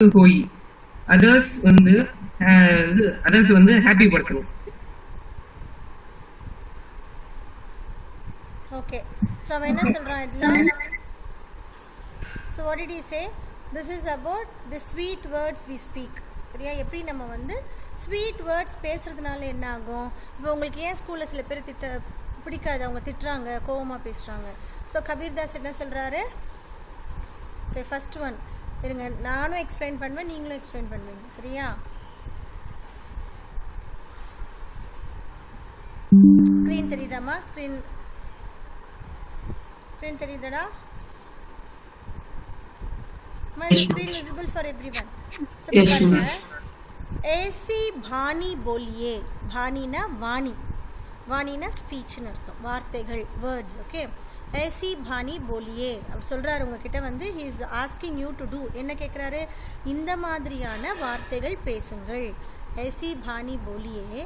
போய் அதர்ஸ் வந்து happy படுத்தணும். Okay, so அவன் என்ன சொல்கிறான் இதில்? So what did he say? This is about the sweet words we speak. சரியா? எப்படி நம்ம வந்து ஸ்வீட் வேர்ட்ஸ் பேசுகிறதுனால என்ன ஆகும்? இப்போ உங்களுக்கு ஏன் ஸ்கூலில் சில பேர் பிடிக்காது, அவங்க திட்டுறாங்க, கோவமாக பேசுகிறாங்க. ஸோ கபீர்தாஸ் என்ன சொல்கிறாரு? சரி, ஃபஸ்ட் ஒன் இருங்க, நானும் எக்ஸ்பிளைன் பண்ணுவேன், நீங்களும் எக்ஸ்பிளைன் பண்ணுவீங்க. சரியா? ஸ்க்ரீன் தெரியுதாம்மா? ஸ்க்ரீன் தெரியுதாடா? My screen visible for everyone. So Yes, ma'am. ऐसी भानी बोलिए. भानीना वाणी, வாணினா ஸ்பீச்னு அர்த்தம், வார்த்தைகள், வேர்ட்ஸ். ஓகே, ऐसी भानी बोलिए அப்படி சொல்கிறாரு உங்ககிட்ட வந்து. he is asking you to do, என்ன கேட்குறாரு? இந்த மாதிரியான வார்த்தைகள் பேசுங்கள். ऐसी भानी बोलिए.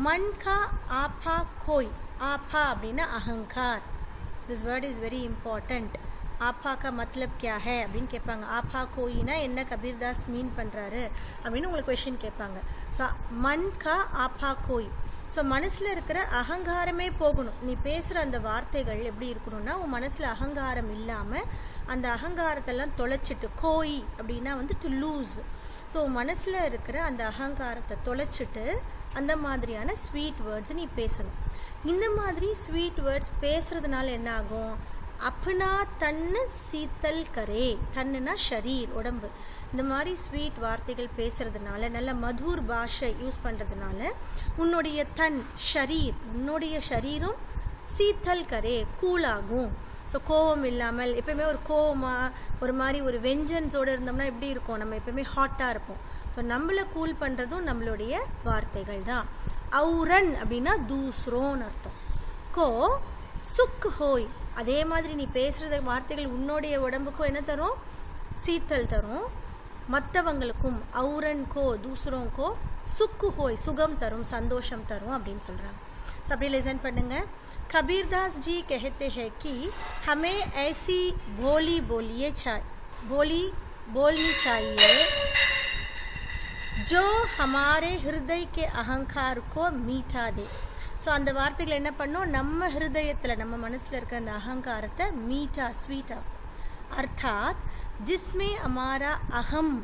मन का आपा कोई. आपा அப்படின்னா அகங்கார். this word is very important. ஆப்பா का मतलब क्या है அப்படின்னு கேட்பாங்க. ஆப்பா கோயினா என்ன கபீர்தாஸ் மீன் பண்ணுறாரு அப்படின்னு உங்களுக்கு கொஷின் கேட்பாங்க. ஸோ மன் கா ஆப்பா கோய். ஸோ மனசில் இருக்கிற அகங்காரமே போகணும். நீ பேசுகிற அந்த வார்த்தைகள் எப்படி இருக்கணும்னா, உன் மனசில் அகங்காரம் இல்லாமல் அந்த அகங்காரத்தெல்லாம் தொலைச்சிட்டு, கோய் அப்படின்னா வந்து டு லூஸ். ஸோ மனசில் இருக்கிற அந்த அகங்காரத்தை தொலைச்சிட்டு அந்த மாதிரியான ஸ்வீட் வேர்ட்ஸ் நீ பேசணும். இந்த மாதிரி ஸ்வீட் வேர்ட்ஸ் பேசுகிறதுனால என்ன ஆகும்? அப்பனா தன்னு சீத்தல் கரே. தன்னுனா ஷரீர், உடம்பு. இந்த மாதிரி ஸ்வீட் வார்த்தைகள் பேசுகிறதுனால, நல்ல மதுர் பாஷை யூஸ் பண்ணுறதுனால உன்னுடைய தன் ஷரீர், உன்னுடைய ஷரீரும் சீத்தல் கரே, கூலாகும். ஸோ கோவம் இல்லாமல் எப்போயுமே ஒரு கோவமாக ஒரு மாதிரி ஒரு வெஞ்சன்ஸோடு இருந்தோம்னா எப்படி இருக்கும்? நம்ம எப்போயுமே ஹாட்டாக இருப்போம். ஸோ நம்மளை கூல் பண்ணுறதும் நம்மளுடைய வார்த்தைகள் தான். அவுரன் அப்படின்னா தூஸ்ரோன்னு அர்த்தம். கோ சுக் ஹோய். அதே மாதிரி நீ பேசுகிற வார்த்தைகள் உன்னுடைய உடம்புக்கும் என்ன தரும்? சீத்தல் தரும். மற்றவங்களுக்கும் அவுரன் கோ தூசரோं को சுக்கு ஹோய், சுகம் தரும், சந்தோஷம் தரும் அப்படின்னு சொல்கிறாங்க. ஸோ அப்படி லிசன் பண்ணுங்க. कबीरदास जी कहते हैं कि हमें ऐसी बोली बोलनी चाहिए जो हमारे हृदय के अहंकार को मीठा दे. ஸோ அந்த வார்த்தைகள் என்ன பண்ணோம்? நம்ம ஹிருதயத்தில், நம்ம மனசில் இருக்கிற அந்த அகங்காரத்தை மீட்டா, ஸ்வீட்டாக. அர்த்தாத் ஜிஸ்மே அமாரா அகம்,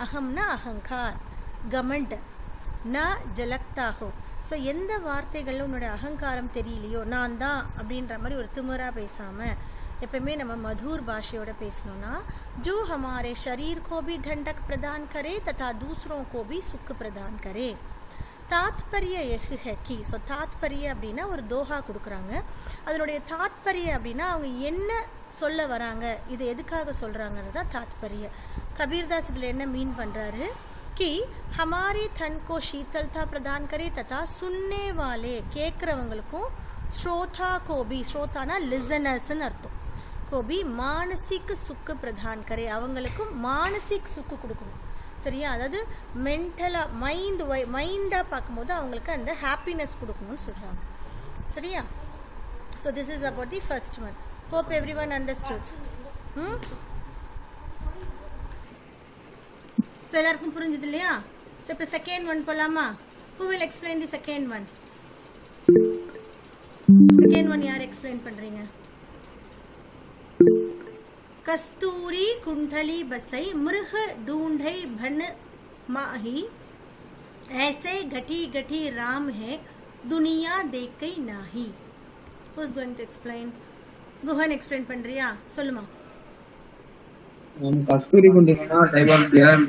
அகம்னா அகங்கார், கமண்ட் ந ஜலக்தா ஹோ. ஸோ எந்த வார்த்தைகளில் உன்னோட அகங்காரம் தெரியலையோ, நான் தான் அப்படின்ற மாதிரி ஒரு திமிராக பேசாமல் எப்பவுமே நம்ம மதுர் பாஷையோட பேசணும்னா, जो हमारे शरीर को भी ठंडक प्रदान करे तथा दूसरों को भी सुख प्रदान करे. தாத்பரிய எஹ் ஹி. ஸோ தாத்பரிய அப்படின்னா ஒரு தோஹா கொடுக்குறாங்க. அதனுடைய தாத்பரிய அப்படின்னா அவங்க என்ன சொல்ல வராங்க, இது எதுக்காக சொல்கிறாங்கிறது தான் தாத்பரிய. கபீர்தாஸ் இதில் என்ன மீன் பண்ணுறாரு? कि हमारे तन को शीतलता प्रदान करे तथा सुनने वाले, கேட்குறவங்களுக்கும், ஸ்ரோதா கோபி, ஸ்ரோதானா லிசனர்ஸ்ன்னு அர்த்தம், கோபி மானசிக் சுக்கு பிரதான் கரே, அவங்களுக்கும் மானசிக் சுக்கு கொடுக்கணும். சரியா? அதாவது மென்டலாக, மைண்டாக பார்க்கும்போது அவங்களுக்கு அந்த ஹாப்பினஸ் கொடுக்கணும்னு சொல்கிறாங்க. சரியா? So this is about the first one. Hope every one understood. So எல்லாருக்கும் புரிஞ்சுது இல்லையா? ஸோ இப்போ செகண்ட் ஒன் போகலாமா? Who will explain the second one? Second one யார் எக்ஸ்பிளைன் பண்ணுறீங்க? कस्तूरी कुंडली बसई मृह ढूंढई भन माही, ऐसे घटी घटी राम है दुनिया देखई नाही. Who is going to explain? गुहन explain பண்றியா? சொல்லுமா. கஸ்தூரி குண்டினா டைப் ஆஃப் பியர்.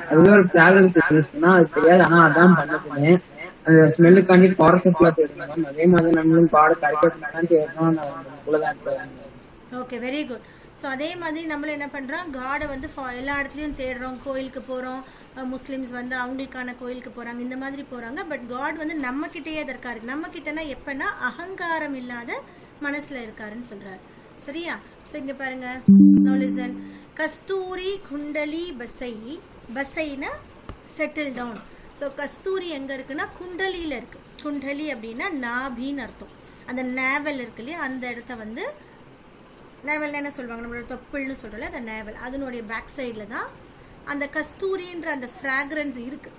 அது ஒரு பிராக்ரன்ஸ் இருக்குன்னா அது தெரியாது, ஆனா அதான் பண்ணதுன்னு அந்த ஸ்மெல்லுக்காண்டி ஃபாரஸ்ட்லாம் தேடுறாங்க. அதே மாதிரி நம்மளும் காடு கிடைக்கிறதுனால தேடுறோம். Okay, very good. ஸோ அதே மாதிரி நம்மளும் என்ன பண்ணுறோம்? காடை வந்து எல்லா இடத்துலையும் தேடுறோம். கோயிலுக்கு போகிறோம், முஸ்லீம்ஸ் வந்து அவங்களுக்கான கோயிலுக்கு போகிறாங்க, இந்த மாதிரி போகிறாங்க. பட் காட் வந்து நம்மக்கிட்டேயே தான் இருக்காரு. நம்மக்கிட்டனா எப்போனா அகங்காரம் இல்லாத மனசில் இருக்காருன்னு சொல்கிறார். சரியா? ஸோ இங்கே பாருங்க, நோ லிசன். கஸ்தூரி குண்டலி பசை. பசைனா செட்டில் டவுன். ஸோ கஸ்தூரி எங்கே இருக்குன்னா குண்டலியில் இருக்குது. குண்டலி அப்படின்னா நாபின்னு அர்த்தம். அந்த நேவல் இருக்கு இல்லையா, அந்த இடத்த வந்து நேவல் என்ன சொல்லுவாங்க, நம்மளோட தொப்புள்னு சொல்கிறோம்ல, அந்த நேவல் அதனுடைய பேக் சைடில் தான் அந்த கஸ்தூரின்ற அந்த ஃப்ராக்ரன்ஸ் இருக்குது.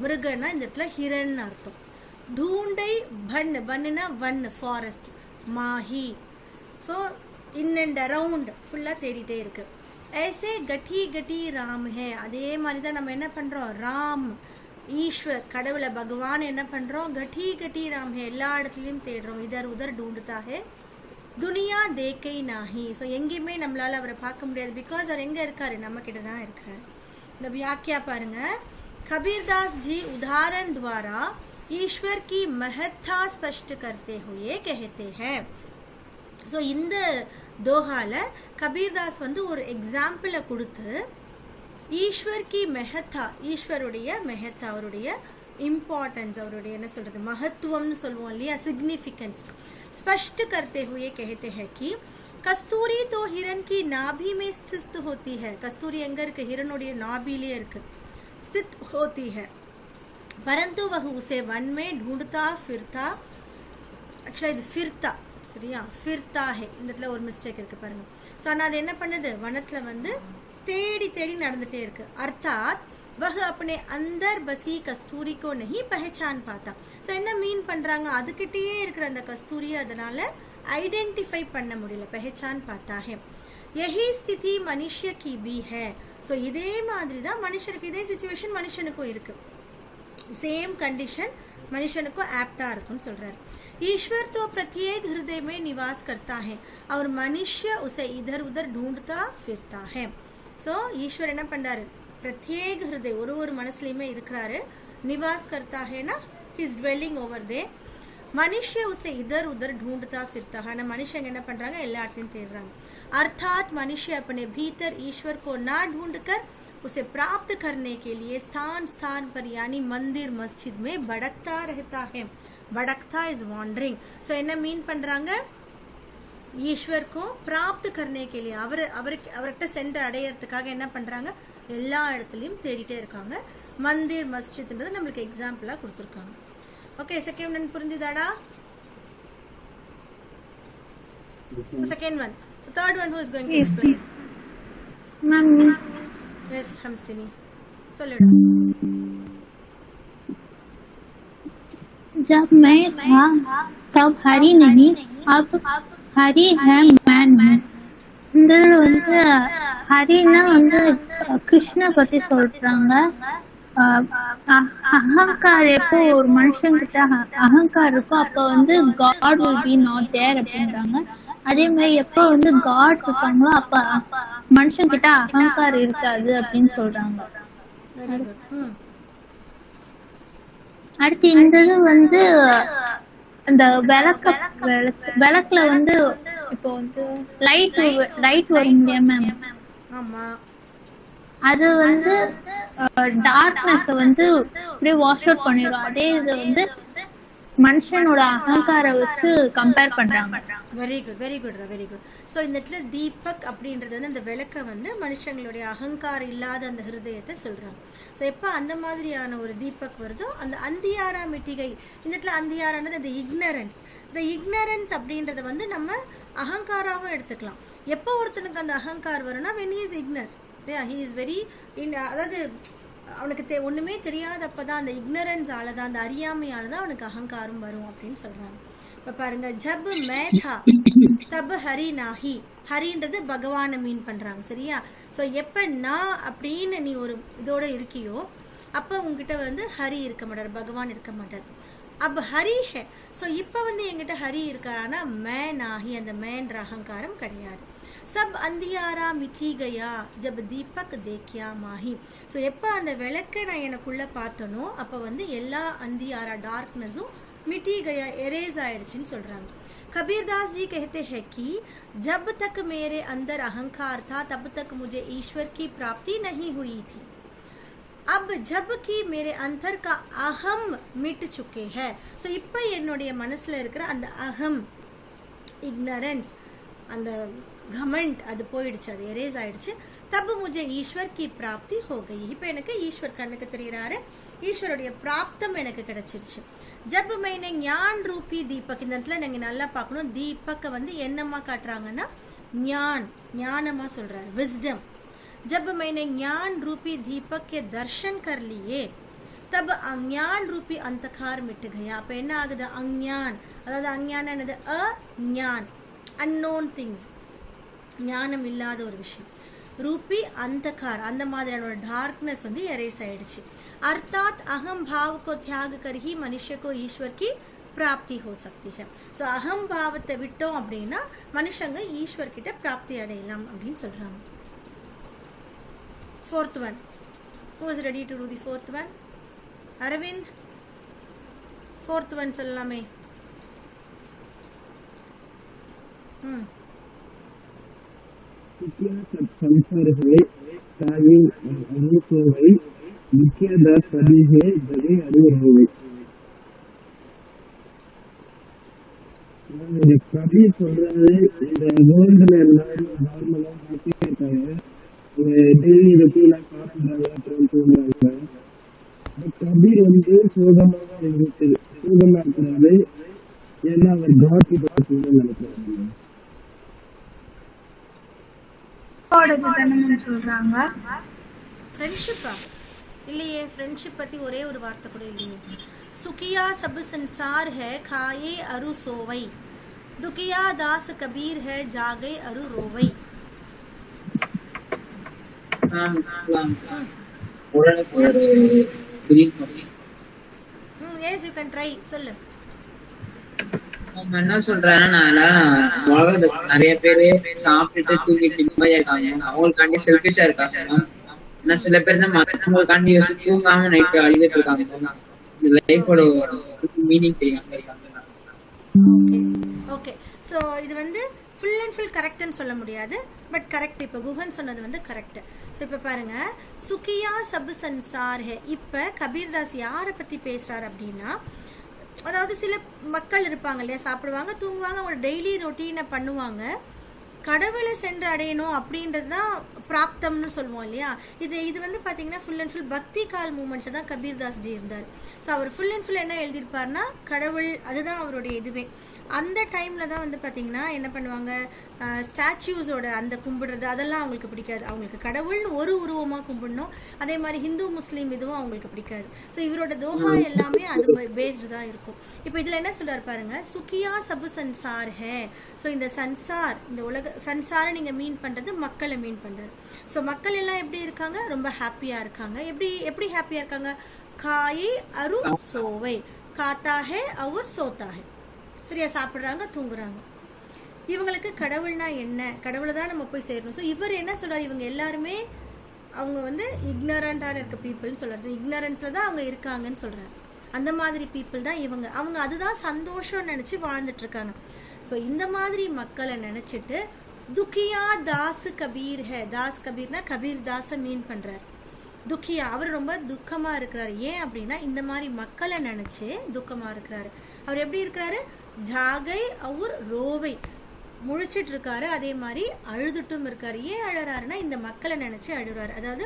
மிருகன்னா இந்த இடத்துல ஹிரன் அர்த்தம். டூண்டை பன்னுனா வன் ஃபாரஸ்ட், மாஹி. ஸோ இன் அண்ட் அரவுண்ட் ஃபுல்லாக தேடிட்டே இருக்கு. ऐसे गठी गठी ராம் ஹே, அதே மாதிரி தான் நம்ம என்ன பண்ணுறோம், ராம் ஈஸ்வர் கடவுளை பகவான் என்ன பண்ணுறோம், கட்டி கட்டி ராம் ஹே, எல்லா இடத்துலையும் தேடுறோம். இதர் உதர் ढूंढता है துனியா தேக்கை நாஹி. ஸோ எங்கேயுமே நம்மளால் அவரை பார்க்க முடியாது, பிகாஸ் அவர் எங்கே இருக்காரு, நம்ம கிட்ட தான் இருக்காரு. இந்த வியாக்கியா பாருங்க, கபீர்தாஸ் ஜி उदाहरण द्वारा ईश्वर की महत्ता स्पष्ट करते हुए कहते हैं. ஸோ இந்த தோஹால கபீர்தாஸ் வந்து ஒரு எக்ஸாம்பிளை கொடுத்து ஈஸ்வர் கி மெஹத்தா, ஈஸ்வருடைய மெஹத்தா, அவருடைய இம்பார்ட்டன்ஸ், அவருடைய என்ன சொல்றது மகத்துவம்னு சொல்லுவோம் இல்லையா, சிக்னிஃபிகன்ஸ் स्पष्ट करते हुए कहते हैं कि कस्तूरी तो हिरन की नाभि में स्थित होती है. कस्तूरी எங்க இருக்கு, हिरनुடைய नाभिலே இருக்கு, स्थित होती है, परंतु वह उसे वन में ढूंढता फिरता. एक्चुअली இது फिरता, சரியா, फिरता है, இந்த இடத்துல ஒரு மிஸ்டேக் இருக்கு பாருங்க. ஸோ ஆனால் அது என்ன பண்ணுது, வனத்துல வந்து தேடி தேடி நடந்துட்டே இருக்கு. अर्थात वह अपने अंदर बसी कस्तूरी को नहीं पहचान पाता. ஸோ என்ன மீன் பண்றாங்க, அதுக்கிட்டேயே இருக்கிற அந்த கஸ்தூரியை அதனால ஐடென்டிஃபை பண்ண முடியல, पहचान पाता है. यही स्थिति मनुष्य की भी है. ஸோ இதே மாதிரி தான் மனுஷனுக்கு, இதே சிச்சுவேஷன் மனுஷனுக்கும் இருக்கு, சேம் கண்டிஷன் மனுஷனுக்கும் ஆப்டா இருக்கும்னு சொல்றாரு. ईश्वर तो प्रत्येक हृदय में निवास करता है और मनुष्य उसे इधर उधर ढूंढता फिरता है. ஸோ ஈஸ்வர் என்ன பண்றாரு, प्रत्येक हृदय ஒரு மனசுலயுமே இருக்கிறாரு. நிவாஸ் करता है ना, he is dwelling over there. मनुष्य उसे इधर उधर ढूंढता फिरता है. ஆனா மனுஷங்க என்ன பண்றாங்க, எல்லா இடத்துலயும் தேடுறாங்க. अर्थात मनुष्य अपने भीतर ईश्वर को ना ढूंढकर उसे प्राप्त करने के लिए स्थान स्थान पर यानी मंदिर मस्जिद में भटकता रहता है. भटकता इज वॉन्डरिंग. सो என்ன மீன் பண்றாங்க, ஈஸ்வர் को प्राप्त करने के लिए அவர்கிட்ட சென்று அடையறதுக்காக என்ன பண்றாங்க, எல்லா இடத்துலயும் தேடிட்டே இருக்காங்க. மந்திர் மஸ்ஜித்ன்றது நம்மளுக்கு எக்ஸாம்பிளா கொடுத்துருக்காங்க. ஓகே, செகண்ட் ஒன் புரிஞ்சுதாடா? Second one. So third one who is going to explain? मम्मी. Yes, हमसिनी சொல்லுடா. जब मैं था तब हरी नहीं, अब हरी है मैं. இதில் வந்து ஹரின்னா வந்து கிருஷ்ண பத்தி சொல்றாங்க. அகங்கார் எப்போ ஒரு மனுஷன் கிட்ட அகங்கார் இருக்கும், அப்ப வந்து God will be not there அப்படின்றாங்க. அதே மாதிரி எப்ப வந்து காட் இருக்காங்களோ அப்ப மனுஷன் கிட்ட அகங்கார் இருக்காது அப்படின்னு சொல்றாங்க. அடுத்து இந்த இது வந்து இந்த விளக்குல வந்து இப்போ வந்து லைட் வரும் இல்லையா மேம், அது வந்து டார்க்னஸ் வந்து அப்படியே வாஷ் அவுட் பண்ணிடும். அதே இது வந்து மனுஷனோட அகங்கார வச்சு கம்பேர் பண்றாங்க. Very good, very good, very good. So இந்த இடத்துல தீபக் அப்படின்றது வந்து அந்த விளக்கை வந்து மனுஷங்களுடைய அகங்காரம் இல்லாத அந்த ஹிருதயத்தை சொல்றாங்க. ஸோ எப்போ அந்த மாதிரியான ஒரு தீபக் வருதோ அந்த அந்தியாரா மிட்டிகை, இந்த இடத்துல அந்தியாரானது அந்த இக்னரன்ஸ். இந்த இக்னரன்ஸ் அப்படின்றத வந்து நம்ம அகங்காராவும் எடுத்துக்கலாம். எப்போ ஒருத்தனுக்கு அந்த அகங்கார் வரும்னா when he is ignorant, he is very அதாவது அவனுக்கு ஒண்ணுமே தெரியாதப்பதான் அந்த இக்னரன்ஸ் ஆளதான், அந்த அறியாமையால தான் அவனுக்கு அகங்காரம் வரும் அப்படின்னு சொல்றாங்க. இப்ப பாருங்க, ஜப் மே தா தப் ஹரி நாஹி. ஹரின்றது பகவானை மீன் பண்றாங்க, சரியா? ஸோ எப்ப நான் அப்படின்னு நீ ஒரு இதோட இருக்கியோ அப்ப உங்ககிட்ட வந்து ஹரி இருக்க மாட்டார், பகவான் இருக்க மாட்டார். अब हरी है. ஸோ இப்போ வந்து எங்கிட்ட ஹரி இருக்காரானா மே நாஹி, அந்த மேன்ற அகங்காரம் கிடையாது. சப் அந்தியாரா மிட்டி கயா ஜப் தீபக் தேக்கியா மாஹி. ஸோ எப்போ அந்த விளக்கை நான் எனக்குள்ள பார்த்தனோ அப்போ வந்து எல்லா அந்தியாரா டார்க்னஸும் मिटी गया, एरेज आयடுச்சுன்னு சொல்றாங்க. कबीरदास जी कहते हैं कि जब तक मेरे अंदर अहंकार था तब तक मुझे ईश्वर की प्राप्ति नहीं हुई थी. अब जब कि मेरे अंतर का अहम मिट चुके हैं. सो இப்போ என்னுடைய மனசுல இருக்கிற அந்த அகம், இக்னரன்ஸ், அந்த घमंड அது போயிடுச்சு, அது எரேஸ் ஆயிடுச்சு. தப் முझे ईश्वर की प्राप्ति हो गई. இப்போ எனக்கு ஈஸ்வர் கண்ணுக்கு தெரியறாரு, ஈஸ்வருடைய பிராப்தம் எனக்கு கிடைச்சிருச்சு. जब मैंने ज्ञान रूपी दीपक, இந்த இடத்துல நீங்க நல்லா பார்க்கணும், தீபக்க வந்து என்னமா காட்டுறாங்கன்னா ஞானமா சொல்றாரு, विजडम. जब मैंने ज्ञान रूपी दीपक के दर्शन कर लिए तब अज्ञान रूपी अंधकार मिट गया. அப்ப என்ன ஆகுது, அஞ்ஞான், அதாவது அஞ்ஞானம் என்னது, அஞ்ஞான், unknown things, ஞானம் இல்லாத ஒரு விஷயம். रूपी अंधकार, அந்த மாதிரியான டார்க்னஸ் வந்து எரேஸ் ஆயிடுச்சு. अर्थात अहम भाव को त्याग कर ही मनुष्य को ईश्वर की प्राप्ति हो सकती है. सो அகம் பாவத்தை விட்டோம் அப்படின்னா மனுஷங்க ஈஸ்வர் கிட்ட பிராப்தி அடையலாம் அப்படின்னு சொல்றாங்க. Fourth one, who is ready to do the fourth one? Arvind, fourth one சொல்லலாமே. संसार है काये अनुसोवै मुख्यदा सभी है जगे अरूर होवे. இந்த கபி சொல்றது இந்த வேர்ல்டுல எல்லாரும் நார்மலா ஹாப்பியா இருக்காங்க, டெய்லி ரொட்டீனா சாப்பிடுறாங்க, அப்புறம் தூங்குறாங்க. கபீர் வந்து சோகமா இருக்கிறது, ஏன்னா அவர் காட் கிட்ட நினைக்கிறாங்க. சொல்றாங்க ஃப்ரெண்ட்ஷிப்பா இல்லையே, ஃப்ரெண்ட்ஷிப் பத்தி ஒரே ஒரு வார்த்தை கூட இல்லையே. सुखिया सब संसार है खाए अरु सोवई, दुखिया दास कबीर है जागे अरु रोवई. yes you can try, சொல்லு. அவங்க என்ன சொல்றாங்கன்னா, உலகத்துல நிறைய பேரு சாப்பிட்டுட்டு தூங்கிட்டு நிம்மதியா இருக்காங்க, அவங்களுக்காண்டி செல்ஃபிஷா இருக்காங்க. ஆனா சில பேர் தான் மற்றவங்களுக்காண்டி யோசிச்சு தூங்காம நைட்டு அழுதுட்டு இருக்காங்க. லைஃபோட மீனிங் தெரியாம இருக்காங்க. ஓகே, ஸோ இது வந்து ஃபுல் அண்ட் ஃபுல் கரெக்ட்னு சொல்ல முடியாது, பட் கரெக்ட். இப்போ குஹன் சொன்னது வந்து கரெக்ட். ஸோ இப்போ பாருங்க, சுக்கியா சப் சன்சார் ஹே. இப்போ கபீர்தாஸ் யாரை பற்றி பேசுகிறார் அப்படின்னா, அதாவது சில மக்கள் இருப்பாங்க இல்லையா, சாப்பிடுவாங்க தூங்குவாங்க, அவங்க டெய்லி ரொட்டீனை பண்ணுவாங்க, கடவுளை சென்று அடையணும் அப்படின்றது தான் பிராப்தம்னு சொல்லுவோம் இல்லையா. இது வந்து பார்த்தீங்கன்னா ஃபுல் அண்ட் ஃபுல் பக்தி கால் மூமெண்ட்டில் தான் கபீர்தாஸ் ஜி இருந்தார். ஸோ அவர் ஃபுல் அண்ட் ஃபுல் என்ன எழுதியிருப்பார்னா கடவுள், அதுதான் அவருடைய இதுவே. அந்த டைமில் தான் வந்து பார்த்தீங்கன்னா என்ன பண்ணுவாங்க, ஸ்டாச்சூஸோட அந்த கும்பிடுறது அதெல்லாம் அவங்களுக்கு பிடிக்காது. அவங்களுக்கு கடவுள்னு ஒரு உருவமாக கும்பிடணும். அதே மாதிரி ஹிந்து முஸ்லீம் இதுவும் அவங்களுக்கு பிடிக்காது. ஸோ இவரோட தோஹா எல்லாமே அது பேஸ்டு தான் இருக்கும். இப்போ இதில் என்ன சொல்றாரு பாருங்க, சுக்கியா சபு சன்சார் ஹே. ஸோ இந்த சன்சார், இந்த உலக சன்சாரை நீங்கள் மீன் பண்ணுறது மக்களை மீன் பண்ணுறாரு. ஸோ மக்கள் எல்லாம் எப்படி இருக்காங்க, ரொம்ப ஹாப்பியாக இருக்காங்க. எப்படி ஹாப்பியாக இருக்காங்க, காயே அரு சோவை, காத்தா ஹே அவர் சோத்தா ஹே, சரியா, சாப்பிட்றாங்க தூங்குறாங்க. இவங்களுக்கு கடவுள்னா என்ன, கடவுளை தான் நம்ம போய் சேரணும். ஸோ இவர் என்ன சொல்றாரு, இவங்க எல்லாருமே அவங்க வந்து இக்னரண்டான இருக்க பீப்புள்னு சொல்றாரு. இக்னரன்ஸில் தான் அவங்க இருக்காங்கன்னு சொல்றாரு. அந்த மாதிரி பீப்புள் தான் அவங்க அதுதான் சந்தோஷம் நினச்சி வாழ்ந்துட்டு இருக்காங்க. ஸோ இந்த மாதிரி மக்களை நினச்சிட்டு துக்கியா தாஸ் கபீர் ஹே, தாஸ் கபீர்னா கபீர் தாஸை மீன் பண்ணுறாரு. துக்கியா, அவர் ரொம்ப துக்கமாக இருக்கிறாரு. ஏன் அப்படின்னா இந்த மாதிரி மக்களை நினச்சி துக்கமாக இருக்கிறாரு. அவர் எப்படி இருக்கிறாரு, ஜாகை அவர் ரோவை, முழிச்சிட்டு இருக்காரு, அதே மாதிரி அழுதுட்டும் இருக்காரு. ஏன் அழறாருன்னா இந்த மக்களை நினைச்சு அழுறாரு. அதாவது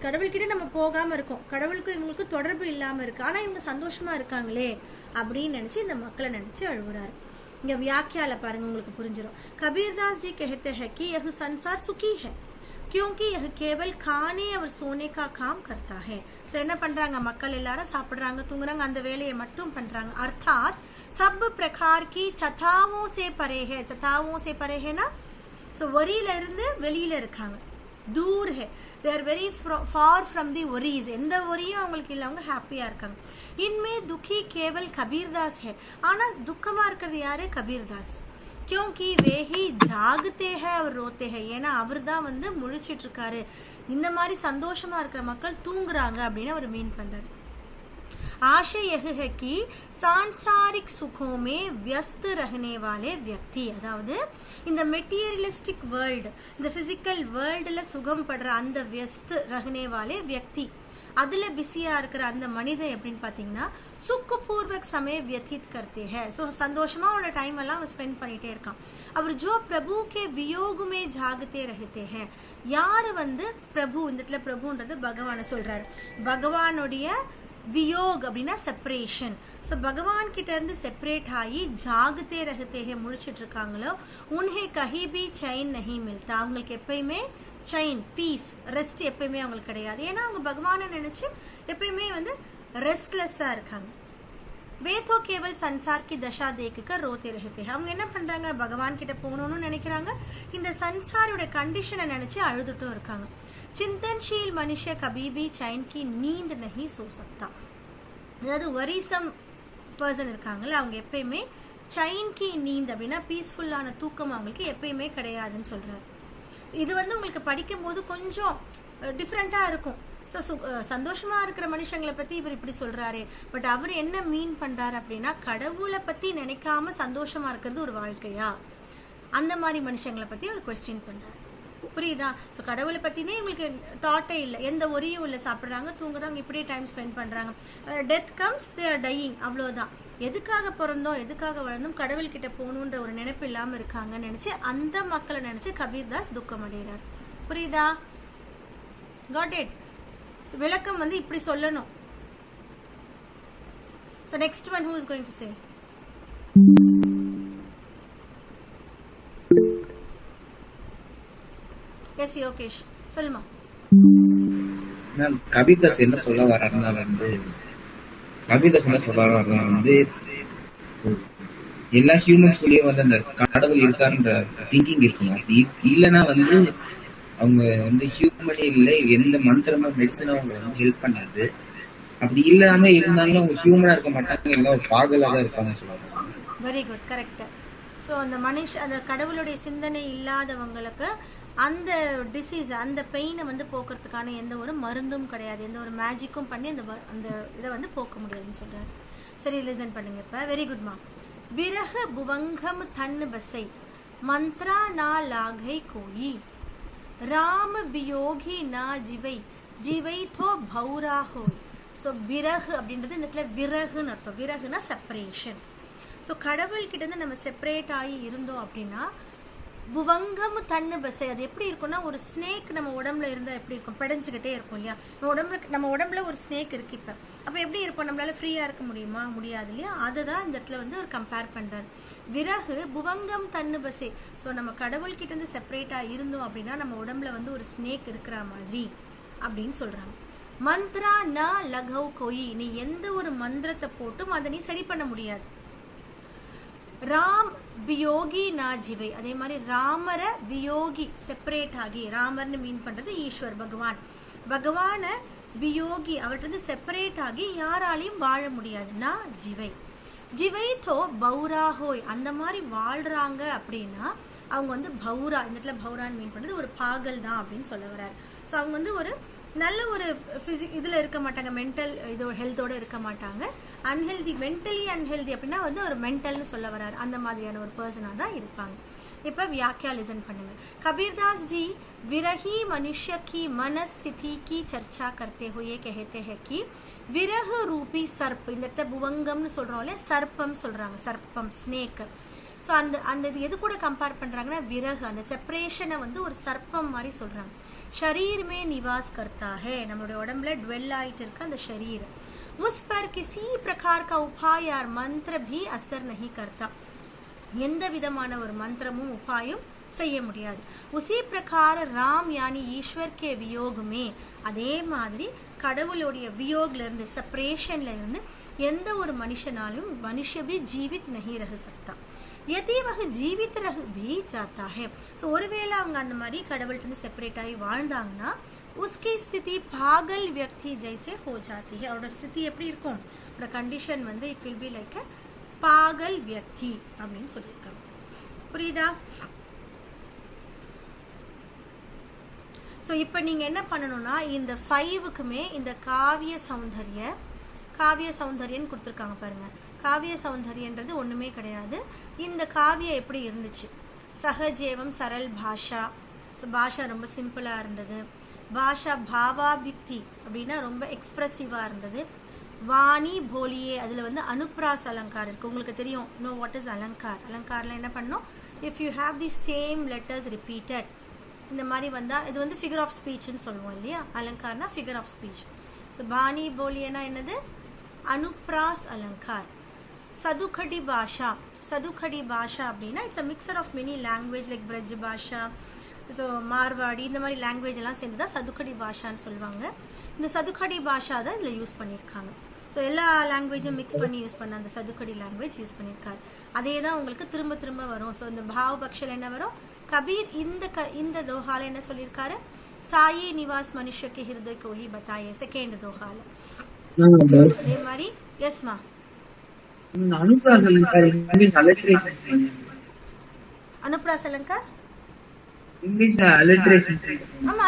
கடவுள்கிட்ட நம்ம போகாம இருக்கோம், கடவுளுக்கும் இவங்களுக்கும் தொடர்பு இல்லாம இருக்கு, ஆனா இவங்க சந்தோஷமா இருக்காங்களே அப்படின்னு நினைச்சு இந்த மக்களை நினைச்சு அழுகுறாரு. இங்க வியாக்கியால பாருங்க, உங்களுக்கு புரிஞ்சிடும். கபீர்தாஸ் जी कहते हैं कि यह संसार सुखी है क्योंकि यह केवल खाने और सोने का काम करता है. ஸோ என்ன பண்றாங்க, மக்கள் எல்லாரும் சாப்பிட்றாங்க தூங்குறாங்க, அந்த வேலையை மட்டும் பண்றாங்க. अर्थात सब प्रकार की चताओं से परे है. चताओं से परे है ना, ஸோ வரியில இருந்து வெளியில இருக்காங்க, தூர் है, they are very far from the worries. எந்த வரியும் அவங்களுக்கு இல்லை, அவங்க ஹாப்பியா இருக்காங்க. इनमें दुखी केवल कबीरदास है. ஆனா துக்கமா இருக்கிறது யாரு, கபீர்தாஸ். क्योंकि वे ही जागते हैं और रोते हैं. ஏன்னா அவர் தான் வந்து முழிச்சிட்டு இருக்காரு, இந்த மாதிரி சந்தோஷமா இருக்கிற மக்கள் தூங்குறாங்க அப்படின்னு அவர் மீன் பண்றாரு. आशय यह है कि सांसारिक सुखों में व्यस्त रहने वाले व्यक्ति, அதாவது இந்த மெட்டீரியலிஸ்டிக் வேர்ல்டு, இந்த பிசிக்கல் வேர்ல்டுல சுகம் படுற அந்த व्यस्त रहने वाले व्यक्ति, அதில் பிஸியாக இருக்கிற அந்த மனிதன் எப்படின்னு பார்த்தீங்கன்னா சுக்குபூர்வக் சமய வியதீத் கர்த்தே ஹே. ஸோ சந்தோஷமாக அவனோட டைம் எல்லாம் அவன் ஸ்பெண்ட் பண்ணிகிட்டே இருக்கான். அவர் ஜோ பிரபு கே வியோகுமே ஜாகத்தே ரஹத்தே ஹே. யார் வந்து பிரபு, இந்த இடத்துல பிரபுன்றது பகவானை சொல்கிறார். பகவானுடைய வியோக் அப்படின்னா செப்பரேஷன். ஸோ பகவான் கிட்ட இருந்து செப்பரேட் ஆகி ஜாகத்தே ரஹத்தே ஹே முழிச்சிட்டு இருக்காங்களோ உன்ஹே கஹி பி சைன் நஹி மில்தா. அவங்களுக்கு எப்பயுமே செயின், பீஸ், ரெஸ்ட் எப்பயுமே அவங்களுக்கு கிடையாது. ஏன்னா அவங்க பகவானை நினச்சி எப்பயுமே வந்து ரெஸ்ட்லெஸ்ஸாக இருக்காங்க. வேதோ கேவல் சன்சார் கி தஷா தேக்குக்க ரோத்தே ரஹத்தே. அவங்க என்ன பண்ணுறாங்க, பகவான் கிட்ட போகணும்னு நினைக்கிறாங்க, இந்த சன்சாரோட கண்டிஷனை நினச்சி அழுதுட்டும் இருக்காங்க. சிந்தன்ஷீல் மனுஷ கபீபி சைன் கி நீந்த் நஹி சோ சக்தா. அதாவது வரிசம் பர்சன் இருக்காங்கல்ல, அவங்க எப்பயுமே சைன் கி நீந்த் அப்படின்னா பீஸ்ஃபுல்லான தூக்கம் அவங்களுக்கு எப்பயுமே கிடையாதுன்னு சொல்கிறார். இது வந்து உங்களுக்கு படிக்கும்போது கொஞ்சம் டிஃப்ரெண்ட்டாக இருக்கும். ஸோ சந்தோஷமாக இருக்கிற மனுஷங்களை பற்றி இவர் இப்படி சொல்கிறாரு, பட் அவர் என்ன மீன் பண்ணுறாரு அப்படின்னா கடவுளை பற்றி நினைக்காம சந்தோஷமாக இருக்கிறது ஒரு வாழ்க்கையா, அந்த மாதிரி மனுஷங்களை பற்றி அவர் கொஸ்டின் பண்ணுறாரு. புரியுதா? ஸோ கடவுளை பற்றினே இவங்களுக்கு தாட்டே இல்லை, எந்த ஒரியும் இல்லை, சாப்பிட்றாங்க, தூங்குறாங்க, இப்படியே டைம் ஸ்பெண்ட் பண்ணுறாங்க. Death comes, they are dyeing, அவ்வளோதான். எதுக்காக பிறந்தோம், எதுக்காக வளர்ந்தோம், கடவுள்கிட்ட போகணுன்ற ஒரு நினைப்பு இல்லாமல் இருக்காங்கன்னு நினச்சி அந்த மக்களை நினச்சி கபீர்தாஸ் துக்கம் அடைகிறார். புரியுதா? Got it? விளக்கம் வந்து இப்படி சொல்லணும். So next one, who is going to say? Yes Yogesh, சொல்லுமா. மேம் கபீர்தாஸ் என்ன சொல்ல வர்றாருன்னா வந்து எல்லா ஹியூமன்ஸ்குள்ளேயும் வந்து அந்த கடவுள் இருக்காருன்ற திங்கிங் இருக்கணும். அப்படி இல்லைன்னா வந்து அவங்க வந்து ஹியூமனே இல்லை, எந்த மந்திரமோ மெடிசனோ அவங்க வந்து ஹெல்ப் பண்ணாது. அப்படி இல்லாம இருந்தாலும் அவங்க ஹியூமனா இருக்க மாட்டாங்க, எல்லாம் ஒரு பாகலா தான் இருப்பாங்கன்னு சொல்லுவாங்க. Very good, correct. ஸோ அந்த கடவுளுடைய சிந்தனை இல்லாதவங்களுக்கு அந்த டிசீஸ், அந்த பெயினை வந்து போக்குறதுக்கான எந்த ஒரு மருந்தும் கிடையாது, எந்த ஒரு மேஜிக்கும் பண்ணி அந்த இதை வந்து போக்க முடியாதுன்னு சொல்கிறார். சரி, லிசன் பண்ணுங்க இப்போ. வெரி குட்மா. விரஹ புவங்கம் தன் பசை மந்த்ரா நா லாகை கோயி ராம பியோகி நா ஜிவை ஜிவை தோ பௌரா ஹோய். ஸோ விரகு அப்படின்றது இந்த இடத்துல விரகுன்னு அர்த்தம். விரகுனா செப்பரேஷன். ஸோ கடவுள்கிட்டேருந்து நம்ம செப்பரேட் ஆகி இருந்தோம் அப்படின்னா புவங்கம் தன்னு பசை, அது எப்படி இருக்கும்னா ஒரு ஸ்னேக் நம்ம உடம்புல இருந்தால் எப்படி இருக்கும், பிடைஞ்சிக்கிட்டே இருக்கும் இல்லையா. நம்ம உடம்புல ஒரு ஸ்னேக் இருக்கு. இப்போ அப்போ எப்படி இருக்கும், நம்மளால ஃப்ரீயாக இருக்க முடியுமா, முடியாது இல்லையா. அதை தான் இந்த இடத்துல வந்து ஒரு கம்பேர் பண்ணுறாரு. விரகு புவங்கம் தன்னு பசை. ஸோ நம்ம கடவுள்கிட்ட இருந்து செப்பரேட்டாக இருந்தோம் அப்படின்னா நம்ம உடம்புல வந்து ஒரு ஸ்னேக் இருக்கிற மாதிரி அப்படின்னு சொல்கிறாங்க. மந்த்ரா ந லகவ் கோயி, நீ எந்த ஒரு மந்திரத்தை போட்டும் அதை நீ சரி பண்ண முடியாது. ராம் வியோகி நா ஜிவை, அதே மாதிரி ராமரை வியோகி செப்பரேட் ஆகி, ராமர்னு மீன் பண்றது ஈஸ்வர் பகவான், பகவான வியோகி அவர்கிட்ட செப்பரேட் ஆகி யாராலையும் வாழ முடியாது. நா ஜிவை ஜிவை தோ பௌரா ஹோய், அந்த மாதிரி வாழ்றாங்க அப்படின்னா அவங்க வந்து பௌரா, இந்த இடத்துல பௌரான்னு மீன் பண்றது ஒரு பாகல் தான் அப்படின்னு சொல்ல வர்றாரு. ஸோ அவங்க வந்து ஒரு நல்ல ஒரு இதில் இருக்க மாட்டாங்க, மென்டல் இதோட ஹெல்த்தோடு இருக்க மாட்டாங்க. அன்ஹெல்தி, மென்டலி அன்ஹெல்தி அப்படின்னா வந்து ஒரு மென்டல்னு சொல்ல வராரு, அந்த மாதிரியான ஒரு பர்சனாக தான் இருப்பாங்க. இப்போ வியாக்கியா லிசன் பண்ணுங்க. கபீர்தாஸ் ஜி विरही मनुष्य की मनस्थिति की चर्चा करते हुए कहते हैं कि विरह रूपी सर्प, இந்த இடத்துல புவங்கம்னு சொல்கிறோம் இல்லையா, சர்ப்பம் சொல்கிறாங்க, சர்ப்பம் ஸ்னேக். ஸோ அந்த இது எது கூட கம்பேர் பண்ணுறாங்கன்னா விரகு, அந்த செப்பரேஷனை வந்து ஒரு சர்ப்பம் மாதிரி சொல்கிறாங்க. ஷரீர் மே நிவாஸ் கர்த்தா ஹே, நம்மளுடைய உடம்புல டுவெல் ஆகிட்டு இருக்க அந்த ஷரீர். உஸ் பர் கிசி பிரகார் கா உபாய் யார் மந்திர பி அசர் நஹி கர்த்தா, எந்த விதமான ஒரு மந்திரமும் உபாயம் செய்ய முடியாது. உசி பிரகார ராம் யானி ஈஸ்வர் கே வியோகமே, அதே மாதிரி கடவுளுடைய வியோக்ல இருந்து, செப்பரேஷன்ல இருந்து எந்த ஒரு மனுஷனாலும் மனுஷ பி ஜீவித் நஹி ரஹ சக்தா, यदि वह जीवित रह भी जाता है. ஸோ ஒருவேளை அவங்க அந்த மாதிரி கடவுள்கிட்ட செப்பரேட் ஆகி வாழ்ந்தாங்கன்னா उसकी स्थिति पागल व्यक्ति जैसे हो जाती है. அவரோட ஸ்திதி எப்படி இருக்கும், அவரோட கண்டிஷன் வந்து இட் வில் பி லைக் பாகல் வியக்தி அப்படின்னு சொல்லியிருக்காங்க. புரியுதா? ஸோ இப்போ நீங்கள் என்ன பண்ணணும்னா இந்த 5க்குமே இந்த காவிய சௌந்தர்யன்னு கொடுத்துருக்காங்க பாருங்க. காவிய சௌந்தர்யன்றது ஒன்றுமே கிடையாது. இந்த காவியம் எப்படி இருந்துச்சு, சஹஜேவம் சரல் பாஷா, ஸோ பாஷா ரொம்ப சிம்பிளாக இருந்தது. பாஷா பாவாபிக்தி அப்படின்னா ரொம்ப எக்ஸ்பிரசிவாக இருந்தது. வாணி போலியே அதில் வந்து அனுப்ராஸ் அலங்கார் இருக்குது. உங்களுக்கு தெரியும் நோ வாட் இஸ் அலங்கார். அலங்காரில் என்ன பண்ணணும், if you have the same letters repeated இந்த மாதிரி வந்தால் இது வந்து ஃபிகர் ஆஃப் ஸ்பீச்னு சொல்லுவோம் இல்லையா. அலங்கார்னா ஃபிகர் ஆஃப் ஸ்பீச். ஸோ பாணி போலியேனா என்னது, அனுப்ராஸ் அலங்கார். சதுக்கடி பாஷா. சதுக்கடி பாஷா அப்படின்னா it's a mixture of many language like Braj Bhasha, so Marwari இந்த மாதிரி லாங்குவேஜ் எல்லாம் சேர்ந்து தான் சதுக்கடி பாஷான்னு சொல்லுவாங்க. இந்த சதுக்கடி பாஷா தான் இதில் யூஸ் பண்ணியிருக்காங்க. ஸோ எல்லா லாங்குவேஜும் மிக்ஸ் பண்ணி யூஸ் பண்ண அந்த சதுக்கடி லாங்குவேஜ் யூஸ் பண்ணியிருக்காரு. அதே தான் உங்களுக்கு திரும்ப திரும்ப வரும். ஸோ இந்த பாவ பக்ஷல் என்ன வரும், கபீர் இந்த தோஹால என்ன சொல்லியிருக்காரு, ஸ்தாயி நிவாஸ் மனுஷக்கு ஹிருதய கோஹி பத்தாயே செகண்ட் தோஹால. அதே மாதிரி எஸ்மா அனுப்ராஸ் அலங்கார் இங்கிலீஷ் அலிட்ரேஷன். அனுப்ராஸ் அலங்கார் இங்கிலீஷ் அலிட்ரேஷன். ஆமா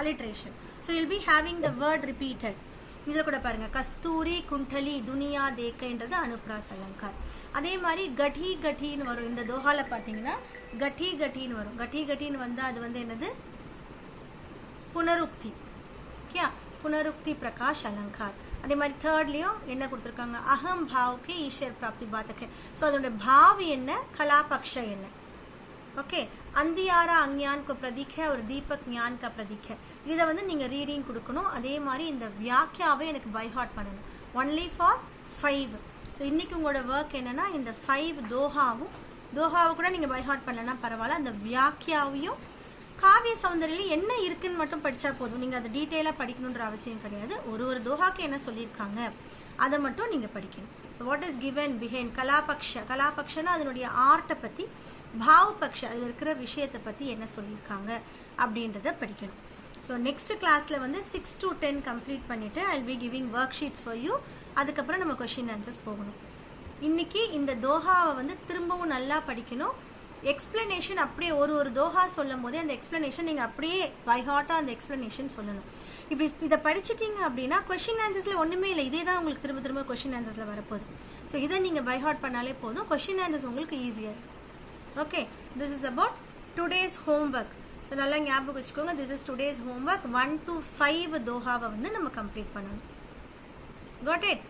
alliteration. So you'll be having the word repeated. இதில் கூட பாருங்க, கஸ்தூரி குண்டலி துனியா தேக்கன்றது அனுப்ராஸ் அலங்கார். அதே மாதிரி கட்டி கட்டின்னு வரும். இந்த தோஹால பார்த்தீங்கன்னா கட்டி கட்டின்னு வரும். கட்டி கட்டின்னு வந்தால் அது வந்து என்னது, புனருக்தி. ஓகே, புனருக்தி பிரகாஷ் அலங்கார். அதே மாதிரி தேர்ட்லேயும் என்ன கொடுத்துருக்காங்க, அகம் பாவுக்கு ஈஸ்வர் பிராப்தி பாத்தக. ஸோ அதோட பாவ் என்ன, கலாபக்ஷ என்ன. ஓகே, अंधियारा अज्ञान को प्रतीक है और दीपक ज्ञान का प्रतीक है. இதை வந்து நீங்கள் ரீடிங் கொடுக்கணும். அதே மாதிரி இந்த வியாக்கியாவை எனக்கு பை ஹார்ட் பண்ணணும். Only for 5. ஸோ இன்றைக்கி உங்களோட ஒர்க் என்னென்னா இந்த 5 தோஹாவை கூட நீங்கள் பை ஹார்ட் பண்ணலன்னா பரவாயில்ல, அந்த வியாக்கியாவையும் காவிய சௌந்தர்யில என்ன இருக்குன்னு மட்டும் படித்தா போதும். நீங்கள் அதை டீட்டெயிலாக படிக்கணுன்ற அவசியம் கிடையாது. ஒரு தோஹாக்கு என்ன சொல்லியிருக்காங்க அதை மட்டும் நீங்கள் படிக்கணும். So what is given behind கலாபக்ஷனா அதனுடைய ஆர்ட்டை பற்றி, பாவபக்ஷ அதில் இருக்கிற விஷயத்தை பற்றி என்ன சொல்லியிருக்காங்க அப்படின்றத படிக்கணும். ஸோ நெக்ஸ்ட் கிளாஸில் வந்து 6 to 10 கம்ப்ளீட் பண்ணிவிட்டு I will be giving work sheets for you. அதுக்கப்புறம் நம்ம கொஷின் ஆன்சர்ஸ் போகணும். இன்றைக்கி இந்த தோஹாவை வந்து திரும்பவும் நல்லா படிக்கணும். எக்ஸ்பிளனேஷன் அப்படியே ஒரு தோஹா சொல்லும் போதே அந்த எக்ஸ்பிளனேஷன் நீங்கள் அப்படியே பை ஹார்ட்டாக அந்த எக்ஸ்பிளனேஷன் சொல்லணும். இப்படி இதை படிச்சிட்டிங்க அப்படின்னா கொஷின் ஆன்சர்ஸில் ஒன்றுமே இல்லை, இதே தான் உங்களுக்கு திரும்ப திரும்ப கொஷின் ஆன்சர்ஸில் வரப்போகுது. ஸோ இதை நீங்கள் பை ஹார்ட் பண்ணாலே போதும், கொஷின் ஆன்சர்ஸ் உங்களுக்கு ஈஸியாக. Okay, this is about today's homework. So நல்லா ஞாபகம் வச்சுக்கோங்க, this is today's homework. 1 to 5 தோஹாவை வந்து நம்ம கம்ப்ளீட் பண்ணணும். Got it?